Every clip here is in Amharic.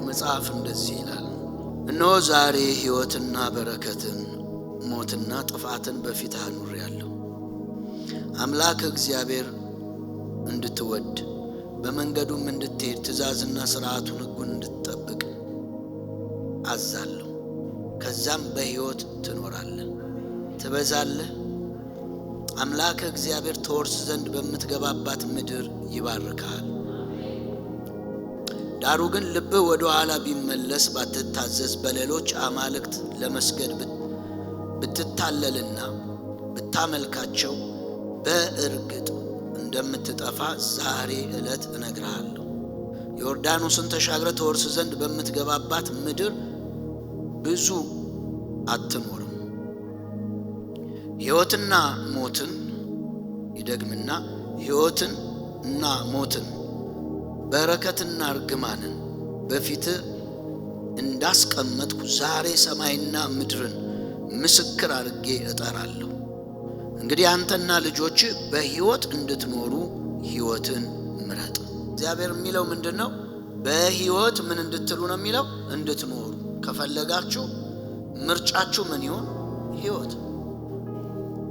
መጽሐፍ እንደዚህ ይላል፣ እነሆ ዛሬ ሕይወትና በረከትን ሞትና ጥፋትን በፊትህ አኑሬአለሁ። አምላክ እግዚአብሔር እንድትወድ በመንገዱም እንድትሄድ ትእዛዝና ሥርዓቱን ሕጉን እንድትጠብቅ አዛለሁ። ከዛም በሕይወት ትኖራለህ፣ ትበዛለህ። አምላክ እግዚአብሔር ትወርስ ዘንድ በምትገባባት ምድር ይባርክሃል። ዳሩ ግን ልብህ ወደ ኋላ ቢመለስ ባትታዘዝ በሌሎች አማልክት ለመስገድ ብትታለልና ብታመልካቸው በእርግጥ እንደምትጠፋ ዛሬ ዕለት እነግርሃለሁ። ዮርዳኖስን ተሻግረህ ትወርስ ዘንድ በምትገባባት ምድር ብዙ አትኖርም። ሕይወትና ሞትን ይደግምና ሕይወትና ሞትን በረከትና እርግማንን በፊትህ እንዳስቀመጥኩ ዛሬ ሰማይና ምድርን ምስክር አድርጌ እጠራለሁ። እንግዲህ አንተና ልጆችህ በሕይወት እንድትኖሩ ሕይወትን ምረጥ። እግዚአብሔር የሚለው ምንድን ነው? በሕይወት ምን እንድትሉ ነው የሚለው? እንድትኖሩ ከፈለጋችሁ ምርጫችሁ ምን ይሁን? ሕይወት።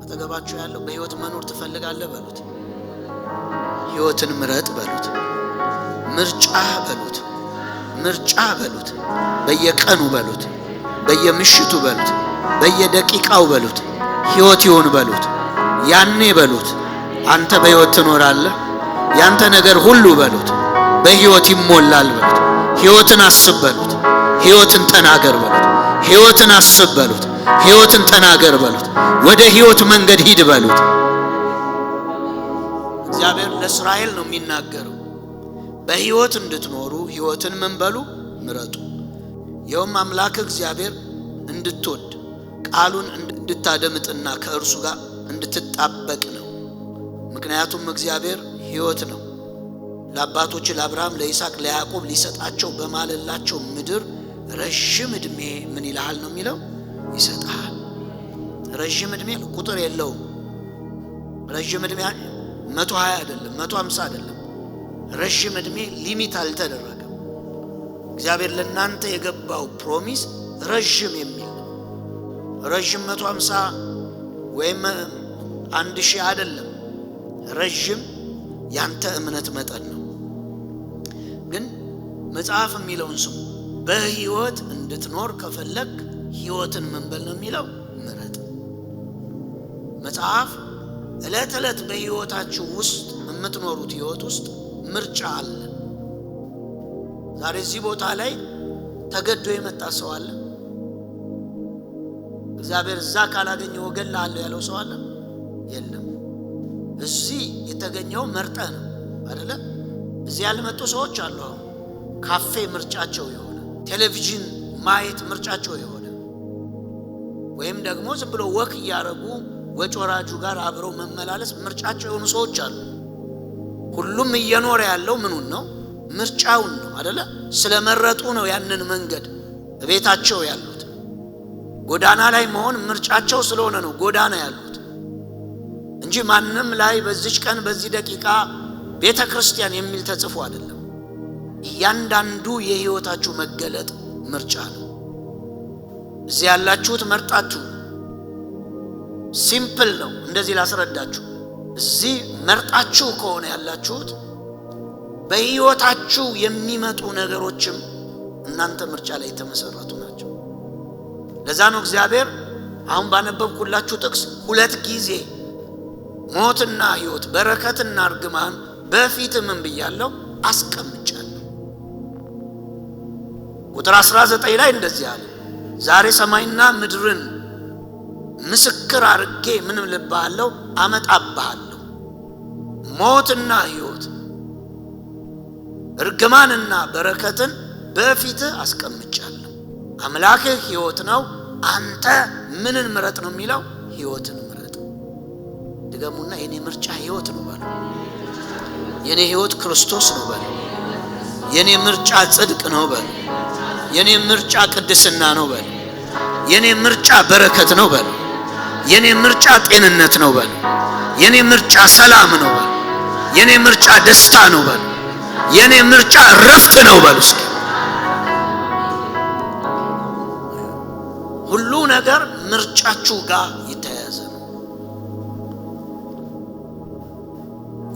አጠገባችሁ ያለው በሕይወት መኖር ትፈልጋለህ በሉት። ሕይወትን ምረጥ በሉት። ምርጫ በሉት። ምርጫ በሉት። በየቀኑ በሉት። በየምሽቱ በሉት። በየደቂቃው በሉት። ሕይወት ይሁን በሉት። ያኔ በሉት አንተ በሕይወት ትኖራለህ። ያንተ ነገር ሁሉ በሉት በሕይወት ይሞላል በሉት። ሕይወትን አስብ በሉት። ሕይወትን ተናገር በሉት። ሕይወትን አስብ በሉት። ሕይወትን ተናገር በሉት። ወደ ሕይወት መንገድ ሂድ በሉት። እግዚአብሔር ለእስራኤል ነው የሚናገረው። በሕይወት እንድትኖሩ ሕይወትን ምን በሉ? ምረጡ። ይኸውም አምላክ እግዚአብሔር እንድትወድ ቃሉን እንድታደምጥና ከእርሱ ጋር እንድትጣበቅ ነው። ምክንያቱም እግዚአብሔር ሕይወት ነው። ለአባቶች ለአብርሃም፣ ለይስሐቅ፣ ለያዕቆብ ሊሰጣቸው በማለላቸው ምድር ረዥም ዕድሜ ምን ይልሃል ነው የሚለው? ይሰጣል። ረዥም ዕድሜ ቁጥር የለውም። ረዥም ዕድሜ 120 አይደለም፣ 150 አይደለም። ረዥም ዕድሜ ሊሚት አልተደረገም። እግዚአብሔር ለእናንተ የገባው ፕሮሚስ ረዥም የሚል ነው። ረዥም 150 ወይም 1000 አይደለም። ረዥም ያንተ እምነት መጠን ነው። ግን መጽሐፍ የሚለውን ስሙ። በሕይወት እንድትኖር ከፈለግ ሕይወትን መንበል ነው የሚለው? ምረጥ። መጽሐፍ ዕለት ዕለት በሕይወታችሁ ውስጥ የምትኖሩት ሕይወት ውስጥ ምርጫ አለ። ዛሬ እዚህ ቦታ ላይ ተገዶ የመጣ ሰው አለ? እግዚአብሔር እዛ ካላገኘው እገላለሁ ያለው ሰው አለ? የለም። እዚህ የተገኘው መርጠህ ነው አይደለ? እዚህ ያልመጡ ሰዎች አሉ። አሁን ካፌ ምርጫቸው የሆነ፣ ቴሌቪዥን ማየት ምርጫቸው የሆነ፣ ወይም ደግሞ ዝም ብሎ ወክ እያደረጉ ወጮራጁ ጋር አብረው መመላለስ ምርጫቸው የሆኑ ሰዎች አሉ። ሁሉም እየኖረ ያለው ምኑን ነው? ምርጫውን ነው አይደለ? ስለመረጡ ነው ያንን መንገድ ቤታቸው ያሉት። ጎዳና ላይ መሆን ምርጫቸው ስለሆነ ነው ጎዳና ያሉት እንጂ ማንም ላይ በዚች ቀን በዚህ ደቂቃ ቤተ ክርስቲያን የሚል ተጽፎ አይደለም። እያንዳንዱ የሕይወታችሁ መገለጥ ምርጫ ነው። እዚህ ያላችሁት መርጣችሁ። ሲምፕል ነው። እንደዚህ ላስረዳችሁ። እዚህ መርጣችሁ ከሆነ ያላችሁት በሕይወታችሁ የሚመጡ ነገሮችም እናንተ ምርጫ ላይ የተመሰረቱ ናቸው። ለዛ ነው እግዚአብሔር አሁን ባነበብኩላችሁ ጥቅስ 2 ጊዜ ሞትና ሕይወት፣ በረከትና እርግማን በፊት ምን ብያለሁ? አስቀምጫለሁ። ቁጥር 19 ላይ እንደዚህ አለ፣ ዛሬ ሰማይና ምድርን ምስክር አድርጌ ምንም ልባለሁ አመጣብሃለሁ። ሞትና ሕይወት፣ እርግማንና በረከትን በፊትህ አስቀምጫለሁ። አምላክህ ሕይወት ነው። አንተ ምንን ምረጥ ነው የሚለው? ሕይወትን ምረጥ። ድገሙና የኔ ምርጫ ሕይወት ነው በሉ። የኔ ሕይወት ክርስቶስ ነው በሉ። የኔ ምርጫ ጽድቅ ነው በሉ። የኔ ምርጫ ቅድስና ነው በሉ። የኔ ምርጫ በረከት ነው በሉ። የኔ ምርጫ ጤንነት ነው በሉ። የኔ ምርጫ ሰላም ነው በሉ። የኔ ምርጫ ደስታ ነው በሉ። የኔ ምርጫ እረፍት ነው በሉ። እስኪ ሁሉ ነገር ምርጫችሁ ጋር የተያያዘ ነው።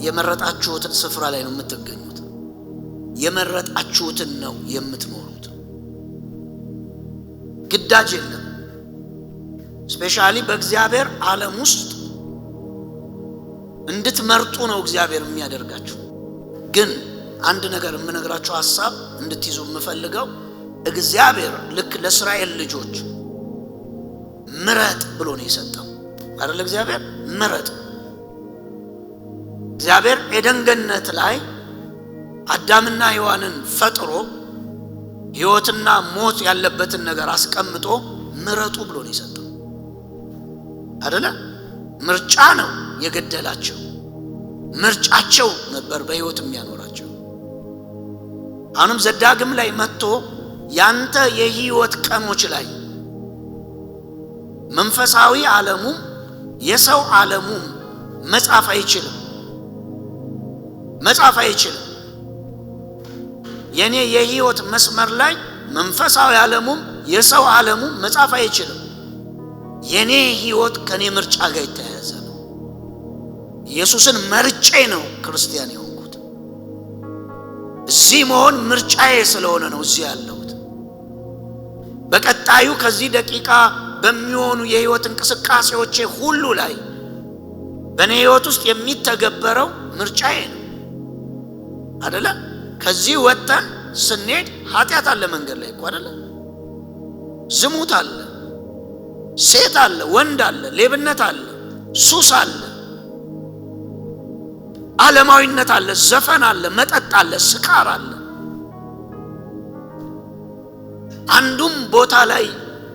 የመረጣችሁትን ስፍራ ላይ ነው የምትገኙት። የመረጣችሁትን ነው የምትኖሩት። ግዳጅ የለም። ስፔሻሊ በእግዚአብሔር ዓለም ውስጥ እንድትመርጡ ነው እግዚአብሔር የሚያደርጋችሁ። ግን አንድ ነገር የምነግራችሁ ሐሳብ እንድትይዙ የምፈልገው እግዚአብሔር ልክ ለእስራኤል ልጆች ምረጥ ብሎ ነው የሰጠው አይደል? እግዚአብሔር ምረጥ። እግዚአብሔር ኤደን ገነት ላይ አዳምና ሔዋንን ፈጥሮ ሕይወትና ሞት ያለበትን ነገር አስቀምጦ ምረጡ ብሎ ነው የሰጠው አይደለ? ምርጫ ነው የገደላቸው። ምርጫቸው ነበር በሕይወት የሚያኖራቸው። አሁንም ዘዳግም ላይ መጥቶ ያንተ የሕይወት ቀኖች ላይ መንፈሳዊ ዓለሙም የሰው ዓለሙም መጻፍ አይችልም። የኔ የሕይወት መስመር ላይ መንፈሳዊ ዓለሙም የሰው ዓለሙም መጻፍ አይችልም። የኔ ሕይወት ከኔ ምርጫ ጋር የተያያዘ ነው። ኢየሱስን መርጬ ነው ክርስቲያን የሆንኩት። እዚህ መሆን ምርጫዬ ስለሆነ ነው እዚህ ያለሁት። በቀጣዩ ከዚህ ደቂቃ በሚሆኑ የሕይወት እንቅስቃሴዎቼ ሁሉ ላይ በእኔ ሕይወት ውስጥ የሚተገበረው ምርጫዬ ነው አይደለ? ከዚህ ወጥተን ስንሄድ ኃጢአት አለ መንገድ ላይ እኮ አይደለ? ዝሙት አለ፣ ሴት አለ፣ ወንድ አለ፣ ሌብነት አለ፣ ሱስ አለ፣ ዓለማዊነት አለ፣ ዘፈን አለ፣ መጠጥ አለ፣ ስካር አለ። አንዱም ቦታ ላይ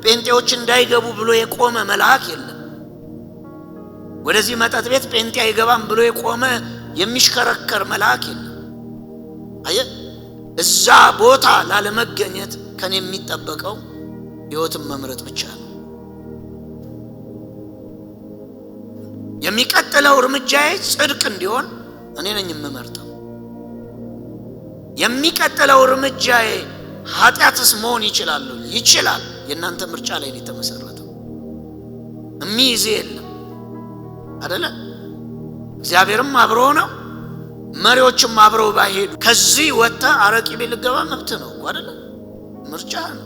ጴንጤዎች እንዳይገቡ ብሎ የቆመ መልአክ የለም። ወደዚህ መጠጥ ቤት ጴንጤ አይገባም ብሎ የቆመ የሚሽከረከር መልአክ የለም። አየ እዛ ቦታ ላለመገኘት ከኔ የሚጠበቀው ሕይወትን መምረጥ ብቻ ነው። የሚቀጥለው እርምጃዬ ጽድቅ እንዲሆን እኔ ነኝ የምመርጠው። የሚቀጥለው እርምጃዬ ኃጢአትስ መሆን ይችላል። የእናንተ ምርጫ ላይ ነው የተመሰረተው። የሚይዝ የለም አይደለ? እግዚአብሔርም አብሮ ነው፣ መሪዎችም አብረው ባይሄዱ ከዚህ ወጣ አረቂ ቤት ልገባ መብት ነው አይደለ? ምርጫ ነው።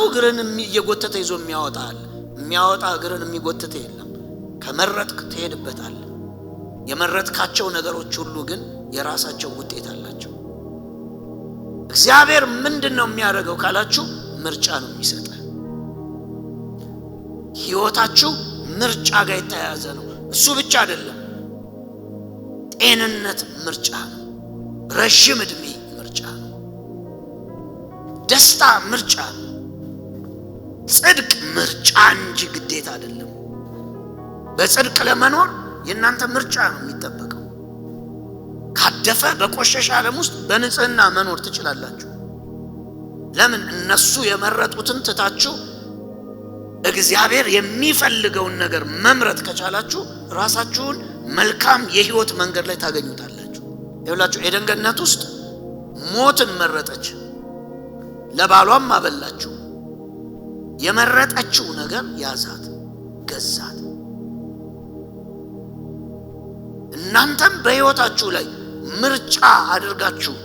እግርን እየጎተተ ይዞ የሚያወጣ እግርን የሚጎተተ የለም። ከመረጥክ ትሄድበታለህ። የመረጥካቸው ነገሮች ሁሉ ግን የራሳቸው ውጤት አላቸው። እግዚአብሔር ምንድነው የሚያደርገው ካላችሁ ምርጫ ነው የሚሰጠው። ሕይወታችሁ ምርጫ ጋር የተያያዘ ነው። እሱ ብቻ አይደለም። ጤንነት ምርጫ ነው። ረጅም ዕድሜ ምርጫ ነው። ደስታ ምርጫ ነው። ጽድቅ ምርጫ እንጂ ግዴታ አይደለም። በጽድቅ ለመኖር የእናንተ ምርጫ ነው የሚጠበቀው። ካደፈ በቆሸሸ ዓለም ውስጥ በንጽህና መኖር ትችላላችሁ። ለምን? እነሱ የመረጡትን ትታችሁ እግዚአብሔር የሚፈልገውን ነገር መምረጥ ከቻላችሁ ራሳችሁን መልካም የሕይወት መንገድ ላይ ታገኙታላችሁ። ይኸውላችሁ ኤደን ገነት ውስጥ ሞትን መረጠች፣ ለባሏም አበላችሁ። የመረጠችው ነገር ያዛት፣ ገዛት። እናንተም በሕይወታችሁ ላይ ምርጫ አድርጋችሁ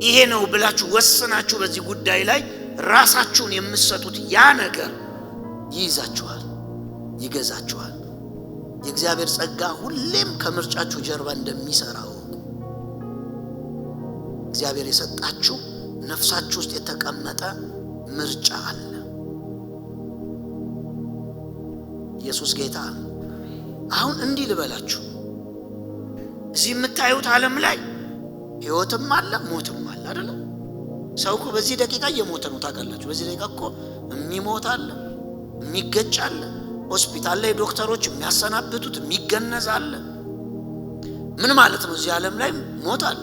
ይሄ ነው ብላችሁ ወስናችሁ በዚህ ጉዳይ ላይ ራሳችሁን የምትሰጡት ያ ነገር ይይዛችኋል፣ ይገዛችኋል። የእግዚአብሔር ጸጋ ሁሌም ከምርጫችሁ ጀርባ እንደሚሰራ ወቁ። እግዚአብሔር የሰጣችሁ ነፍሳችሁ ውስጥ የተቀመጠ ምርጫ አለ። ኢየሱስ ጌታ ነው። አሁን እንዲህ ልበላችሁ፣ እዚህ የምታዩት ዓለም ላይ ሕይወትም አለ ሞትም አለ አይደል? ሰው እኮ በዚህ ደቂቃ እየሞተ ነው ታውቃላችሁ። በዚህ ደቂቃ እኮ የሚሞት አለ፣ የሚገጭ አለ፣ ሆስፒታል ላይ ዶክተሮች የሚያሰናብቱት የሚገነዝ አለ። ምን ማለት ነው? እዚህ ዓለም ላይ ሞት አለ፣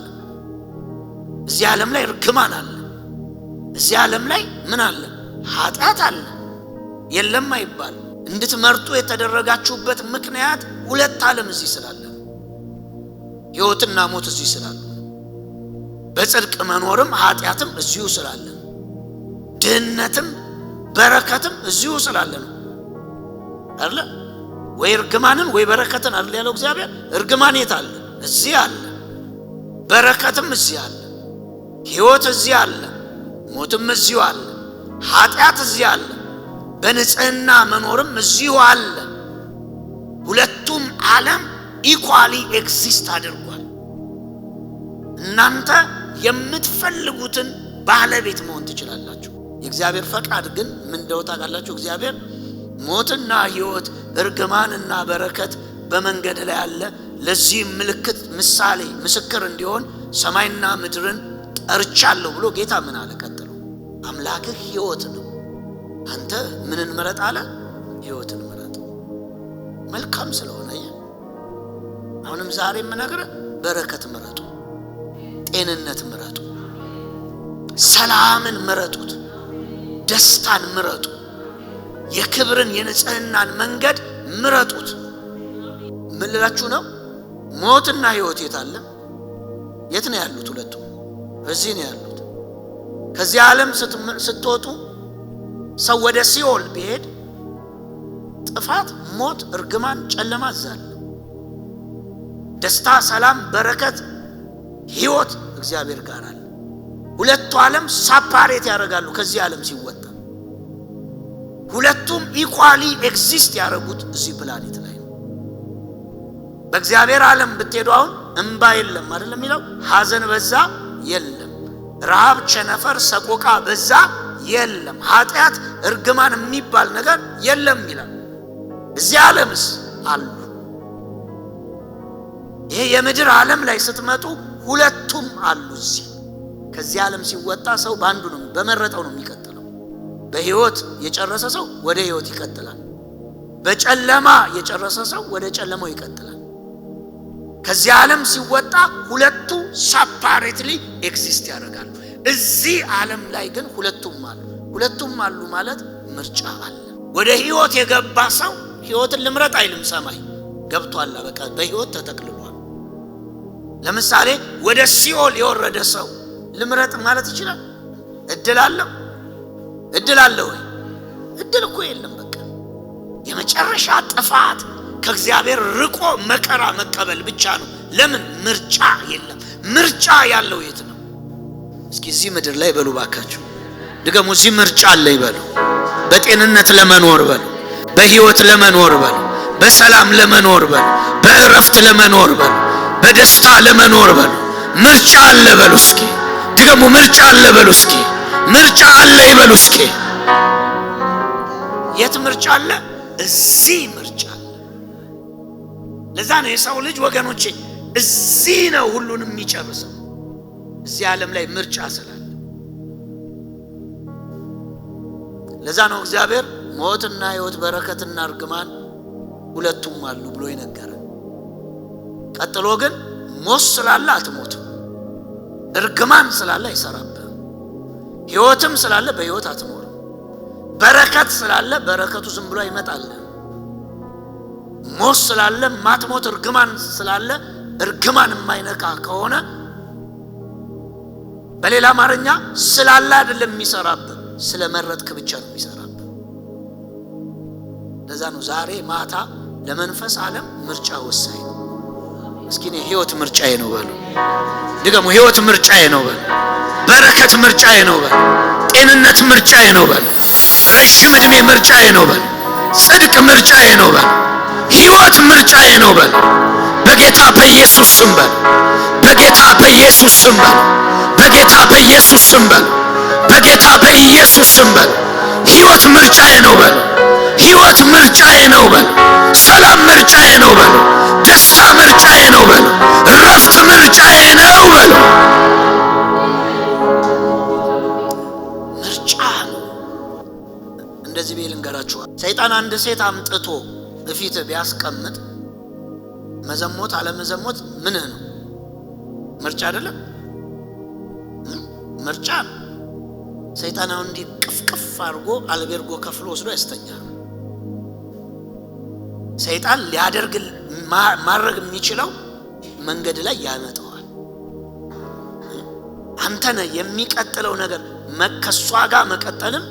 እዚህ ዓለም ላይ ርግማን አለ፣ እዚህ ዓለም ላይ ምን አለ? ኃጢአት አለ። የለም አይባል። እንድትመርጡ የተደረጋችሁበት ምክንያት ሁለት ዓለም እዚህ ስላለ፣ ሕይወትና ሞት እዚህ ስላለ፣ በጽድቅ መኖርም ኃጢአትም እዚሁ ስላለ፣ ድህነትም በረከትም እዚሁ ስላለ ነው አይደል? ወይ እርግማንን ወይ በረከትን አይደል ያለው እግዚአብሔር? እርግማን የት አለ? እዚህ አለ። በረከትም እዚህ አለ። ሕይወት እዚህ አለ። ሞትም እዚሁ አለ። ኃጢአት እዚህ አለ። በንጽህና መኖርም እዚሁ አለ። ሁለቱም ዓለም ኢኳሊ ኤግዚስት አድርጓል። እናንተ የምትፈልጉትን ባለቤት መሆን ትችላላችሁ። የእግዚአብሔር ፈቃድ ግን ምን እንደው ታውቃላችሁ? እግዚአብሔር ሞትና ሕይወት እርግማንና በረከት በመንገድ ላይ አለ፣ ለዚህ ምልክት ምሳሌ ምስክር እንዲሆን ሰማይና ምድርን ጠርቻለሁ ብሎ ጌታ ምን አለ? ቀጥሎ አምላክህ ሕይወት ነው፣ አንተ ምንን ምረጥ አለ? ሕይወትን ምረጥ። መልካም ስለሆነ አሁንም ዛሬ የምነግርህ በረከት ምረጡ፣ ጤንነት ምረጡ፣ ሰላምን ምረጡት፣ ደስታን ምረጡ፣ የክብርን የንጽህናን መንገድ ምረጡት። ምን ልላችሁ ነው? ሞትና ሕይወት የት አለ? የት ነው ያሉት? ሁለቱ እዚህ ነው ያሉት። ከዚህ ዓለም ስትወጡ ሰው ወደ ሲኦል ቢሄድ ጥፋት፣ ሞት፣ እርግማን፣ ጨለማ እዛለ። ደስታ፣ ሰላም፣ በረከት፣ ሕይወት እግዚአብሔር ጋር አለ። ሁለቱ ዓለም ሳፓሬት ያደርጋሉ ከዚህ ዓለም ሲወጣ። ሁለቱም ኢኳሊ ኤግዚስት ያደረጉት እዚህ ፕላኔት ላይ ነው። በእግዚአብሔር ዓለም ብትሄዱ አሁን እንባ የለም አይደለም የሚለው? ሐዘን በዛ የለም። ረሃብ፣ ቸነፈር፣ ሰቆቃ በዛ የለም። ኃጢአት፣ እርግማን የሚባል ነገር የለም ይላል። እዚህ ዓለምስ አሉ። ይሄ የምድር ዓለም ላይ ስትመጡ ሁለቱም አሉ እዚህ። ከዚህ ዓለም ሲወጣ ሰው ባንዱ ነው በመረጠው ነው የሚቀጥለው። በሕይወት የጨረሰ ሰው ወደ ሕይወት ይቀጥላል። በጨለማ የጨረሰ ሰው ወደ ጨለማው ይቀጥላል። ከዚህ ዓለም ሲወጣ ሁለቱ ሰፓሬትሊ ኤግዚስት ያደርጋሉ። እዚህ ዓለም ላይ ግን ሁለቱም አሉ። ሁለቱም አሉ ማለት ምርጫ አለ። ወደ ሕይወት የገባ ሰው ሕይወትን ልምረጥ አይልም። ሰማይ ገብቷል፣ በቃ በሕይወት ተጠቅልሏል። ለምሳሌ ወደ ሲኦል የወረደ ሰው ልምረጥ ማለት ይችላል? እድል አለው? እድል አለው ወይ? እድል እኮ የለም። በቃ የመጨረሻ ጥፋት ከእግዚአብሔር ርቆ መከራ መቀበል ብቻ ነው። ለምን? ምርጫ የለም። ምርጫ ያለው የት ነው? እስኪ እዚህ ምድር ላይ በሉ ባካችሁ፣ ድገሙ። እዚህ ምርጫ አለ ይበሉ። በጤንነት ለመኖር በሉ፣ በሕይወት ለመኖር በሉ፣ በሰላም ለመኖር በሉ፣ በእረፍት ለመኖር በሉ፣ በደስታ ለመኖር በሉ። ምርጫ አለ በሉ እስኪ ድገሙ። ምርጫ አለ በሉ እስኪ። ምርጫ አለ ይበሉ እስኪ። የት ምርጫ አለ? እዚህ ምርጫ አለ። ለዛ ነው የሰው ልጅ ወገኖቼ እዚህ ነው ሁሉንም የሚጨርሰው። እዚህ ዓለም ላይ ምርጫ ስላለ። ለዛ ነው እግዚአብሔር ሞትና ሕይወት፣ በረከትና እርግማን ሁለቱም አሉ ብሎ ይነገራል። ቀጥሎ ግን ሞት ስላለ አትሞትም፣ እርግማን ስላለ አይሰራብህም፣ ሕይወትም ስላለ በሕይወት አትኖርም፣ በረከት ስላለ በረከቱ ዝም ብሎ አይመጣል። ሞት ስላለ ማትሞት፣ እርግማን ስላለ እርግማን የማይነካ ከሆነ በሌላ አማርኛ ስላለ አይደለም የሚሰራብህ፣ ስለመረጥክ ብቻ ነው የሚሰራብህ። ለዛ ነው ዛሬ ማታ ለመንፈስ ዓለም ምርጫ ወሳኝ ነው። እስኪ እኔ ሕይወት ምርጫዬ ነው በሉ ድገሙ። ሕይወት ምርጫዬ ነው በሉ። በረከት ምርጫዬ ነው በሉ። ጤንነት ምርጫዬ ነው በሉ። ረጅም ዕድሜ ምርጫዬ ነው በሉ። ጽድቅ ምርጫዬ ነው በሉ። ሕይወት ምርጫዬ ነው በሉ። በጌታ በኢየሱስ ስም በሉ። በጌታ በኢየሱስ ስም በሉ። በጌታ በኢየሱስ ስም በሉ። በጌታ በኢየሱስ ስም በሉ። ሕይወት ምርጫዬ ነው በሉ። ሕይወት ምርጫዬ ነው በሉ። ሰላም ምርጫዬ ነው በሉ። ደስታ ምርጫዬ ነው በሉ። እረፍት ምርጫዬ ነው በሉ። ምርጫ ነው። እንደዚህ ቤል እንገራችኋል። ሰይጣን አንድ ሴት አምጥቶ በፊት ቢያስቀምጥ መዘሞት አለመዘሞት ምን ነው? ምርጫ አይደለም? ምርጫ ነው። ሰይጣን አሁን እንዲህ ቅፍቅፍ አድርጎ አልቤርጎ ከፍሎ ወስዶ ያስተኛል። ሰይጣን ሊያደርግ ማድረግ የሚችለው መንገድ ላይ ያመጣዋል። አንተነ የሚቀጥለው ነገር ከሷ ጋር መቀጠልም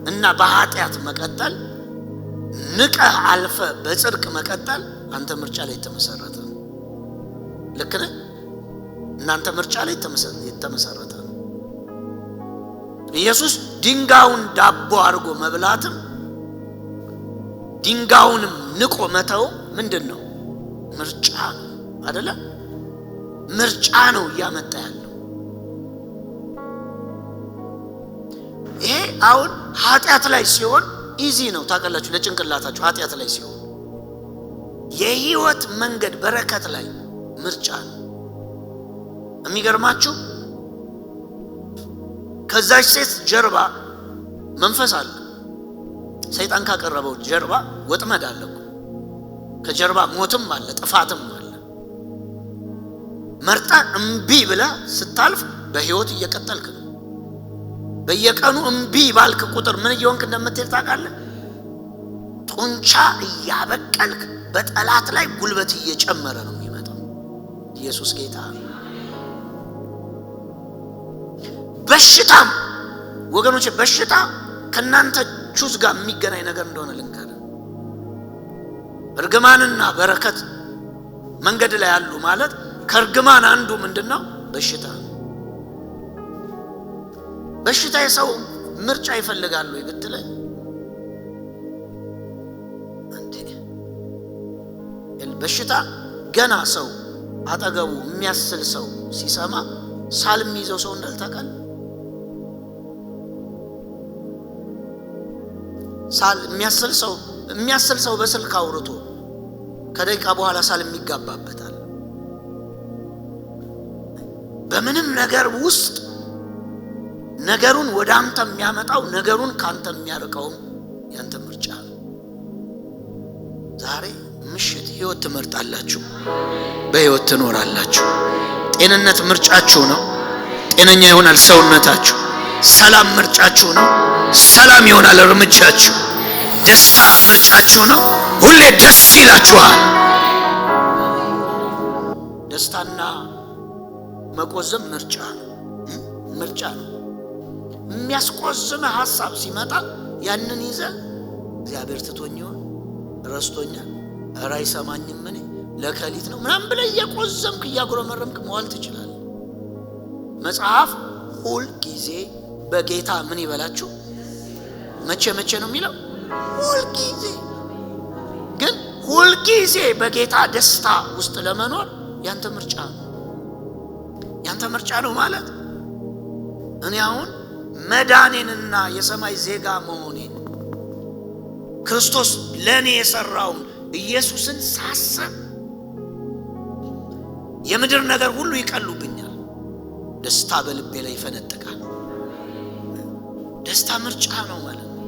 እና በኃጢአት መቀጠል ንቀህ አልፈ በጽድቅ መቀጠል አንተ ምርጫ ላይ የተመሰረተ ነው። ልክ ነህ። እናንተ ምርጫ ላይ የተመሰረተ ነው። ኢየሱስ ድንጋዩን ዳቦ አድርጎ መብላትም ድንጋዩንም ንቆ መተው ምንድነው? ምርጫ አይደለ? ምርጫ ነው እያመጣ ያለው። ይሄ አሁን ኃጢአት ላይ ሲሆን ኢዚ ነው ታውቃላችሁ፣ ለጭንቅላታችሁ ኃጢአት ላይ ሲሆን የህይወት መንገድ በረከት ላይ ምርጫ ነው። የሚገርማችሁ ከዛች ሴት ጀርባ መንፈስ አለ። ሰይጣን ካቀረበው ጀርባ ወጥመድ አለ። ከጀርባ ሞትም አለ፣ ጥፋትም አለ። መርጣ እምቢ ብላ ስታልፍ በህይወት እየቀጠልክ ነው። በየቀኑ እምቢ ባልክ ቁጥር ምን እየሆንክ እንደምትሄድ ታውቃለህ? ጡንቻ እያበቀልክ በጠላት ላይ ጉልበት እየጨመረ ነው የሚመጣው። ኢየሱስ ጌታ። በሽታም ወገኖቼ በሽታ ከናንተ ቹዝ ጋር የሚገናኝ ነገር እንደሆነ ልንገር። እርግማንና በረከት መንገድ ላይ ያሉ ማለት ከእርግማን አንዱ ምንድነው? በሽታ። በሽታ የሰው ምርጫ ይፈልጋል ወይ ብትለኝ በሽታ ገና ሰው አጠገቡ የሚያስል ሰው ሲሰማ ሳል የሚይዘው ሰው እንዳልታውቃል። ሳል የሚያስል ሰው በስልክ አውርቶ ከደቂቃ በኋላ ሳል የሚጋባበታል። በምንም ነገር ውስጥ ነገሩን ወደ አንተ የሚያመጣው ነገሩን ካንተ የሚያርቀው ያንተ ምርጫ ነው። ዛሬ ምሽት ህይወት ትመርጣላችሁ፣ በህይወት ትኖራላችሁ። ጤንነት ምርጫችሁ ነው፣ ጤነኛ ይሆናል ሰውነታችሁ። ሰላም ምርጫችሁ ነው፣ ሰላም ይሆናል እርምጃችሁ። ደስታ ምርጫችሁ ነው፣ ሁሌ ደስ ይላችኋል። ደስታና መቆዘም ምርጫ ነው። የሚያስቆዝም ሐሳብ ሲመጣ ያንን ይዘህ እግዚአብሔር ትቶኝ ይሆን ረስቶኛል፣ ኧረ አይሰማኝም፣ እኔ ለከሊት ነው ምናምን ብለህ እየቆዘምክ እያጉረመረምክ መዋል ትችላለህ። መጽሐፍ ሁል ጊዜ በጌታ ምን ይበላችሁ። መቼ ነው የሚለው? ሁል ጊዜ። ግን ሁል ጊዜ በጌታ ደስታ ውስጥ ለመኖር ያንተ ምርጫ ነው። ያንተ ምርጫ ነው ማለት እኔ አሁን መዳኔንና የሰማይ ዜጋ መሆኔን ክርስቶስ ለኔ የሰራውን ኢየሱስን ሳስብ የምድር ነገር ሁሉ ይቀሉብኛል። ደስታ በልቤ ላይ ይፈነጥቃል። ደስታ ምርጫ ነው ማለት ነው።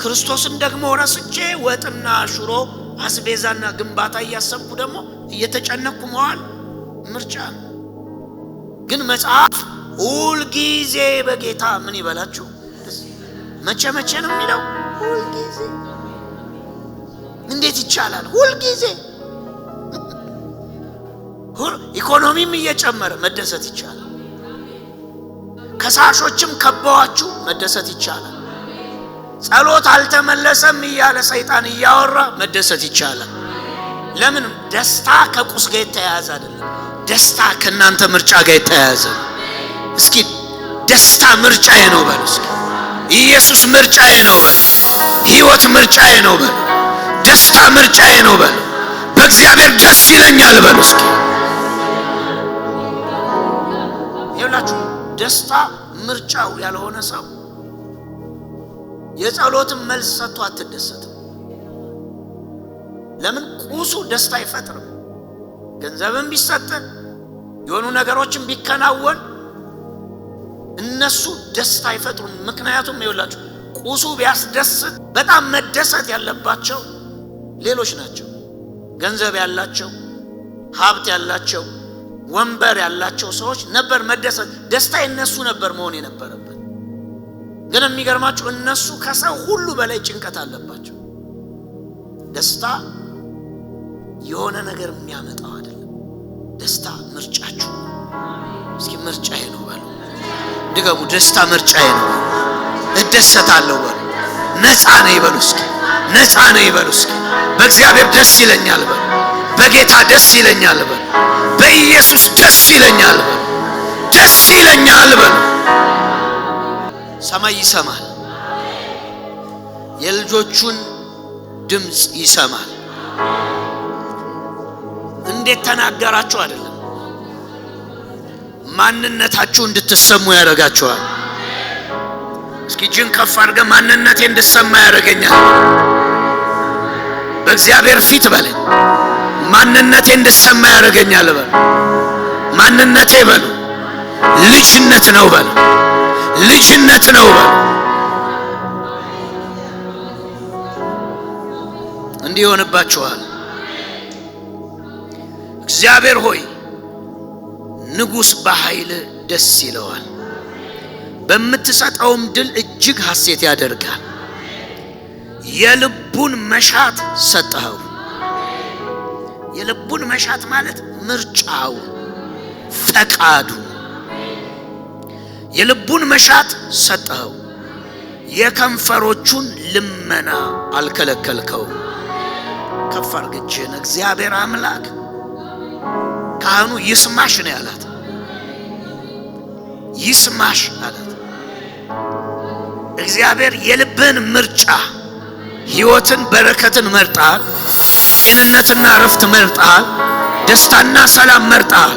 ክርስቶስን ደግሞ ረስቼ ወጥና ሽሮ አስቤዛና ግንባታ እያሰብኩ ደግሞ እየተጨነቅኩ መዋል ምርጫ ነው። ግን መጽሐፍ ሁል ጊዜ በጌታ ምን ይበላችሁ። መቼ ነው የሚለው? ሁል ጊዜ። እንዴት ይቻላል? ሁል ጊዜ ኢኮኖሚም እየጨመረ መደሰት ይቻላል። ከሳሾችም ከበዋችሁ መደሰት ይቻላል። ጸሎት አልተመለሰም እያለ ሰይጣን እያወራ መደሰት ይቻላል። ለምን? ደስታ ከቁስ ጋር የተያያዘ አይደለም። ደስታ ከናንተ ምርጫ ጋር የተያያዘ ነው። እስኪ ደስታ ምርጫዬ ነው በሉ። እስኪ ኢየሱስ ምርጫዬ ነው በሉ። ህይወት ምርጫዬ ነው በሉ። ደስታ ምርጫዬ ነው በሉ። በእግዚአብሔር ደስ ይለኛል በሉ። እስኪ ይኸውላችሁ ደስታ ምርጫው ያልሆነ ሰው የጸሎትን መልስ ሰጥቶ አትደሰትም። ለምን? ቁሱ ደስታ አይፈጥርም። ገንዘብም ቢሰጥ የሆኑ ነገሮችን ቢከናወን እነሱ ደስታ አይፈጥሩም። ምክንያቱም ይኸውላችሁ ቁሱ ቢያስደስት በጣም መደሰት ያለባቸው ሌሎች ናቸው። ገንዘብ ያላቸው፣ ሀብት ያላቸው፣ ወንበር ያላቸው ሰዎች ነበር መደሰት፣ ደስታ የነሱ ነበር መሆን የነበረበት። ግን የሚገርማችሁ እነሱ ከሰው ሁሉ በላይ ጭንቀት አለባቸው። ደስታ የሆነ ነገር የሚያመጣው አይደለም። ደስታ ምርጫችሁ። እስኪ ምርጫዬ ነው በሉ። ድገሙ። ደስታ ምርጫዬ ነው። እደሰታለሁ በሉ። ነፃ ነኝ በሉ። እስኪ ነፃ ነኝ በሉ። እስኪ በእግዚአብሔር ደስ ይለኛል በሉ። በጌታ ደስ ይለኛል በሉ። በኢየሱስ ደስ ይለኛል በሉ። ደስ ይለኛል በሉ። ሰማይ ይሰማል። የልጆቹን ድምፅ ይሰማል። እንዴት ተናገራችሁ አይደለም፣ ማንነታችሁ እንድትሰሙ ያደርጋችኋል። እስኪ እጅን ከፍ አድርገ ማንነቴ እንድሰማ ያደርገኛል በእግዚአብሔር ፊት በለኝ። ማንነቴ እንድሰማ ያደርገኛል በሉ። ማንነቴ በሉ ልጅነት ነው በሉ። ልጅነት ነው በሉ። እንዲህ ይሆንባችኋል። እግዚአብሔር ሆይ ንጉሥ በኃይል ደስ ይለዋል፣ በምትሰጠውም ድል እጅግ ሐሴት ያደርጋል። የልቡን መሻት ሰጠኸው። የልቡን መሻት ማለት ምርጫው፣ ፈቃዱ። የልቡን መሻት ሰጠኸው፣ የከንፈሮቹን ልመና አልከለከልከው። ከፍ አድርገን እግዚአብሔር አምላክ ካህኑ ይስማሽ ነው ያላት። ይስማሽ አላት። እግዚአብሔር የልብን ምርጫ፣ ሕይወትን በረከትን መርጣል፣ ጤንነትና ረፍት መርጣል፣ ደስታና ሰላም መርጣል።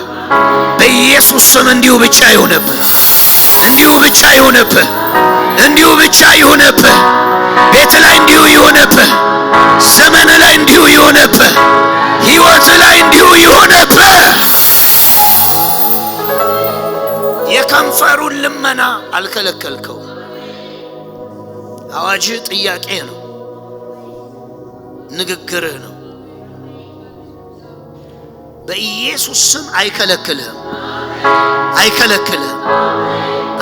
በኢየሱስ ስም እንዲሁ ብቻ ይሁንብህ። እንዲሁ ብቻ ይሁንብህ። እንዲሁ ብቻ ይሁንብህ። ቤት ላይ እንዲሁ ይሁንብህ። ዘመን ላይ እንዲሁ ይሁንብህ። ሕይወት ላይ እንዲሁ ይሁንብህ። የከንፈሩን ልመና አልከለከልከው። አዋጅህ ጥያቄ ነው፣ ንግግርህ ነው። በኢየሱስ ስም አይከለክልህም፣ አይከለክልህም።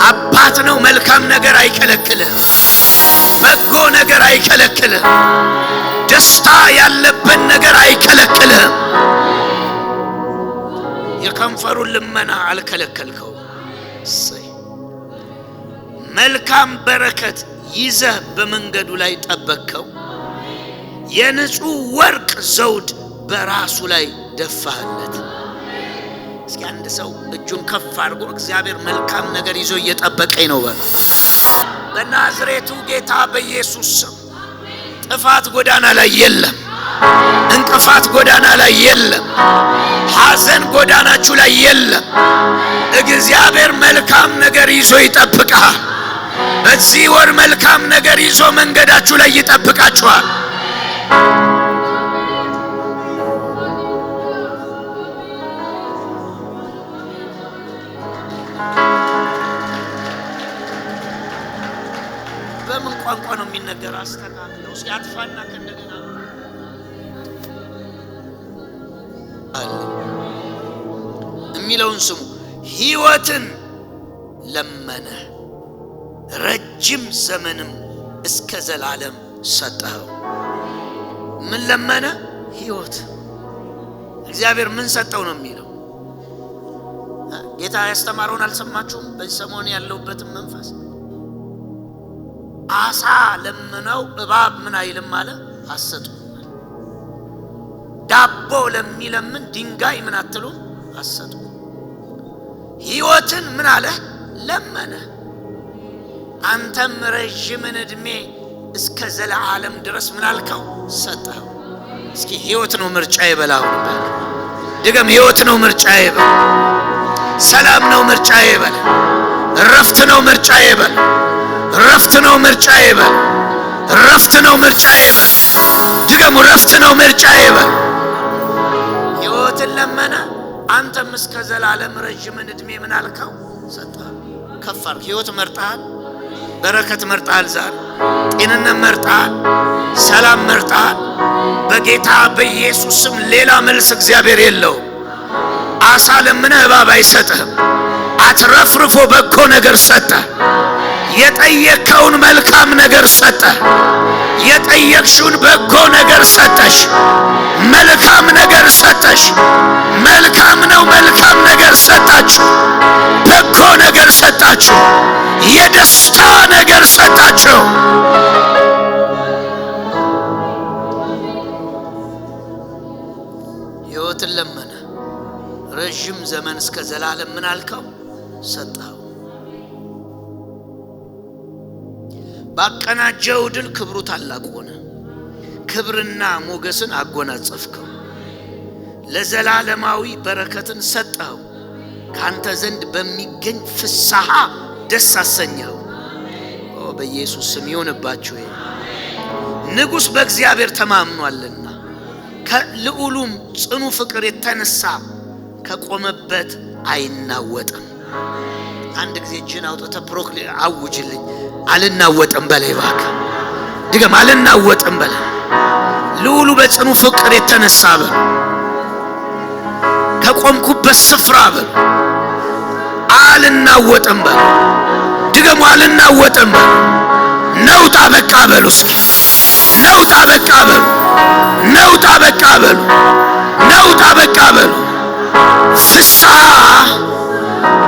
አባት ነው፣ መልካም ነገር አይከለክልህም፣ በጎ ነገር አይከለክልህም፣ ደስታ ያለበት ነገር አይከለክልህም። የከንፈሩን ልመና አልከለከልከው። መልካም በረከት ይዘህ በመንገዱ ላይ ጠበቅከው። የንጹህ ወርቅ ዘውድ በራሱ ላይ ደፋህለት። እስኪ አንድ ሰው እጁን ከፍ አድርጎ እግዚአብሔር መልካም ነገር ይዞ እየጠበቀኝ ነው በል። በናዝሬቱ ጌታ በኢየሱስ ስም ጥፋት ጎዳና ላይ የለም፣ እንቅፋት ጎዳና ላይ የለም፣ ሐዘን ጎዳናችሁ ላይ የለም። እግዚአብሔር መልካም ነገር ይዞ ይጠብቃል። በዚህ ወር መልካም ነገር ይዞ መንገዳችሁ ላይ ይጠብቃችኋል። በምን ቋንቋ ነው የሚነገር? አስተካክለው ሲያጥፋና ከእንደገና አለ የሚለውን ስሙ። ሕይወትን ለመነ፣ ረጅም ዘመንም እስከ ዘላለም ሰጠኸው። ምን ለመነ? ሕይወት። እግዚአብሔር ምን ሰጠው ነው የሚለው። ጌታ ያስተማረውን አልሰማችሁም? በዚህ ሰሞን ያለውበትን መንፈስ አሳ ለምነው እባብ ምን አይልም አለ፣ አሰጡ። ዳቦ ለሚለምን ድንጋይ ምን አትሉ፣ አሰጡ። ሕይወትን ምን አለ? ለመነ። አንተም ረጅምን ዕድሜ እስከ ዘላለም ድረስ ምን አልከው? ሰጠኸው። እስኪ ሕይወት ነው ምርጫዬ በላው። ድገም። ሕይወት ነው ምርጫዬ በል። ሰላም ነው ምርጫዬ በል። ረፍት ነው ምርጫዬ በል። ረፍት ነው ምርጫዬ በል። ረፍት ነው ምርጫዬ በል። ድገሙ። ረፍት ነው ምርጫዬ በል። ሕይወትን ለመነ። አንተም እስከ ዘላለም ረጅምን ዕድሜ ምን አልከው? ሰጠኸው። ከፍ አድርግ። ሕይወት መርጠሃል፣ በረከት መርጠሃል፣ ዛሬ ጤንነት መርጠሃል፣ ሰላም መርጠሃል። በጌታ በኢየሱስ ስም ሌላ መልስ እግዚአብሔር የለውም። አሳ ለምነህ እባብ አይሰጥህም። አትረፍርፎ በጎ ነገር ሰጠህ። የጠየከውን መልካም ነገር ሰጠ። የጠየቅሽውን በጎ ነገር ሰጠሽ። መልካም ነገር ሰጠሽ። መልካም ነው። መልካም ነገር ሰጣችሁ። በጎ ነገር ሰጣችሁ። የደስታ ነገር ሰጣችሁ። ሕይወትን ለመነ። ረጅም ዘመን እስከ ዘላለም ምን አልከው? ሰጠው። ባቀናጀው ድል ክብሩ ታላቅ ሆነ። ክብርና ሞገስን አጎናጸፍከው። ለዘላለማዊ በረከትን ሰጠው። ካንተ ዘንድ በሚገኝ ፍስሐ ደስ አሰኘው። በኢየሱስ ስም ይሁንባችሁ። ንጉሥ በእግዚአብሔር ተማምኗልና ከልዑሉም ጽኑ ፍቅር የተነሳ ከቆመበት አይናወጥም። አንድ ጊዜ እጅን አውጥተህ ፕሮክሌም አውጅልኝ። አልናወጥም በለኝ እባክህ። ድገም። አልናወጥም በለኝ። ልዑሉ በጽኑ ፍቅር የተነሳ በል። ከቆምኩበት ስፍራ በል። አልናወጥም በል። ድገሙ። አልናወጥም በል። ነውጣ በቃ በሉ። እስኪ ነውጣ በቃ በሉ። ነውጣ በቃ በሉ። ነውጣ በቃ በሉ። ፍስሐ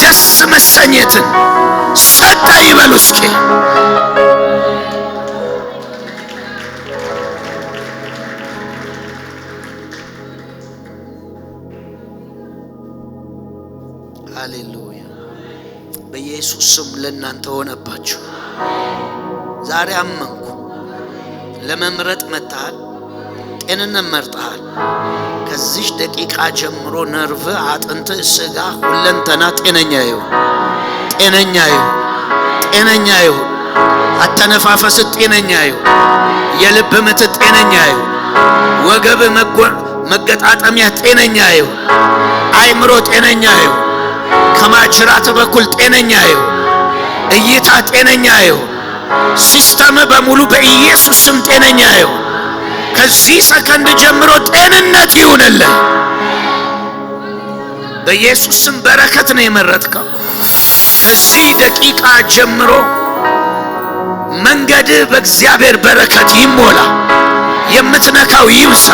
ደስ መሰኘትን ሰጠ ይበሉ እስኪ። ሃሌሉያ። በኢየሱስ ስም ለእናንተ ሆነባችሁ። ዛሬ አመንኩ። ለመምረጥ መጣል፣ ጤንነት መርጠሃል። ከዚህ ደቂቃ ጀምሮ ነርቭ፣ አጥንት፣ ስጋ፣ ሁለንተና ጤነኛ ይሁን። ጤነኛ ይሁን። ጤነኛ ይሁን። አተነፋፈስ ጤነኛ ይሁን። የልብ ምት ጤነኛ ይሁን። ወገብ መገጣጠሚያ ጤነኛ ይሁን። አይምሮ ጤነኛ ይሁን። ከማጅራት በኩል ጤነኛ ይሁን። እይታ ጤነኛ ይሁን። ሲስተም በሙሉ በኢየሱስ ስም ጤነኛ ይሁን። ከዚህ ሰከንድ ጀምሮ ጤንነት ይሁንልህ። በኢየሱስ ስም በረከት ነው የመረጥከው። ከዚህ ደቂቃ ጀምሮ መንገድ በእግዚአብሔር በረከት ይሞላ። የምትነካው ይብሳ።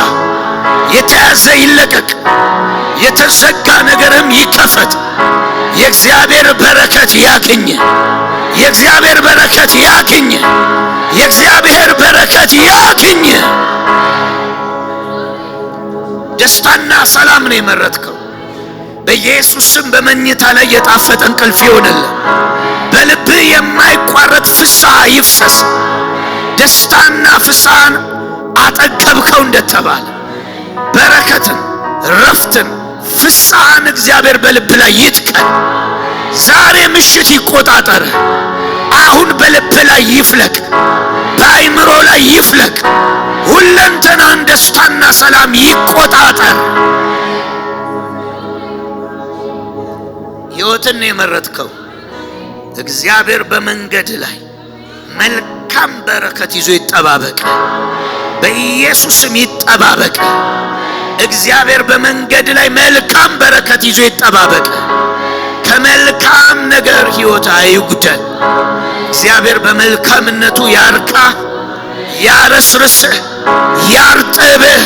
የተያዘ ይለቀቅ። የተዘጋ ነገርም ይከፈት። የእግዚአብሔር በረከት ያግኝ። የእግዚአብሔር በረከት ያግኝ። የእግዚአብሔር በረከት ያግኝ። ደስታና ሰላም ነው የመረጥከው። በኢየሱስ ስም በመኝታ ላይ የጣፈጠ እንቅልፍ ይሆንልህ። በልብ የማይቋረጥ ፍስሐ ይፍሰስ። ደስታና ፍስሐን አጠገብከው እንደተባለ በረከትን፣ ረፍትን፣ ፍስሐን እግዚአብሔር በልብ ላይ ይትከል። ዛሬ ምሽት ይቆጣጠር። አሁን በልብ ላይ ይፍለቅ። በአይምሮ ላይ ይፍለቅ። ሁለንተናን ደስታና ሰላም ይቆጣጠር። ሕይወትን የመረጥከው እግዚአብሔር በመንገድ ላይ መልካም በረከት ይዞ ይጠባበቅ። በኢየሱስም ይጠባበቅ። እግዚአብሔር በመንገድ ላይ መልካም በረከት ይዞ ይጠባበቅ። ከመልካም ነገር ሕይወት አይጉደል። እግዚአብሔር በመልካምነቱ ያርካ፣ ያረስርስህ፣ ያርጥብህ።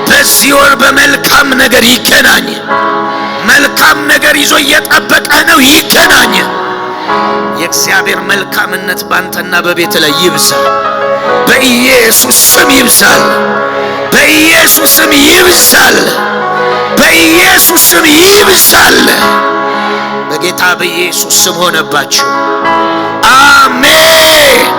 በዚህ ወር በመልካም ነገር ይገናኝ። መልካም ነገር ይዞ እየጠበቀህ ነው። ይገናኝ። የእግዚአብሔር መልካምነት ባንተና በቤት ላይ ይብዛል። በኢየሱስ ስም ይብዛል። በኢየሱስ ስም ይብዛል። በኢየሱስ ስም ይብዛል። በጌታ በኢየሱስ ስም ሆነባችሁ። አሜን።